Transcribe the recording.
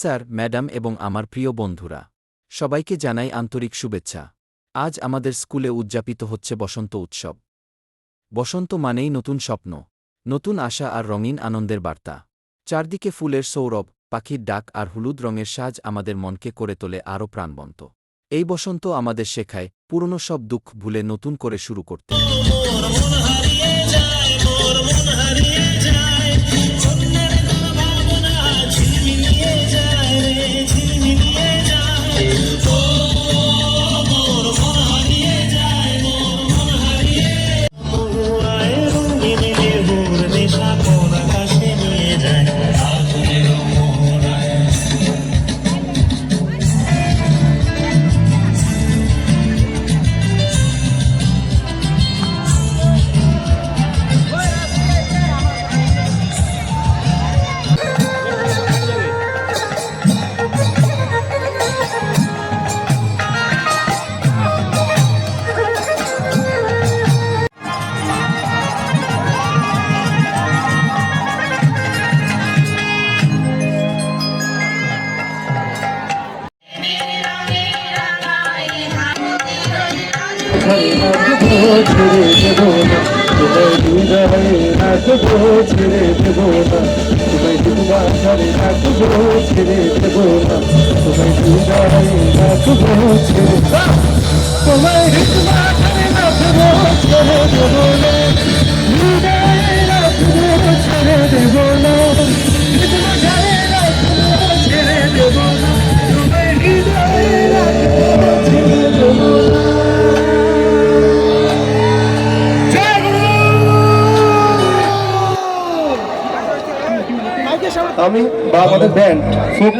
Sir, madam এবং আমার প্রিয় বন্ধুরা, সবাইকে জানাই আন্তরিক শুভেচ্ছা। আজ আমাদের স্কুলে উদযাপিত হচ্ছে বসন্ত উৎসব। বসন্ত মানেই নতুন স্বপ্ন, নতুন আশা আর রঙিন আনন্দের বার্তা। চারদিকে ফুলের সৌরভ, পাখির ডাক আর হলুদ রঙের সাজ আমাদের মনকে করে তোলে আরও প্রাণবন্ত। এই বসন্ত আমাদের শেখায় পুরনো সব দুঃখ ভুলে নতুন করে শুরু করতে। ছেড়ে দেব না তোমায় হৃদয়ে রাখবো, ছেড়ে দেব না তোমায় দুবার ধরে রাখবো, ছেড়ে দেব না তোমায় হৃদয়ে রাখবো, ছেড়ে তোমায় হৃদয় ধরে রাখবো, ছেড়ে দেব না হৃদয়ে রাখবো, ছেড়ে দেব না হৃদয় ধরে রাখবো, ছেড়ে দেব না তোমায় হৃদয়ে রাখবো, ছেড়ে দেব না। আমি বা আমাদের ব্যান্ড ফোক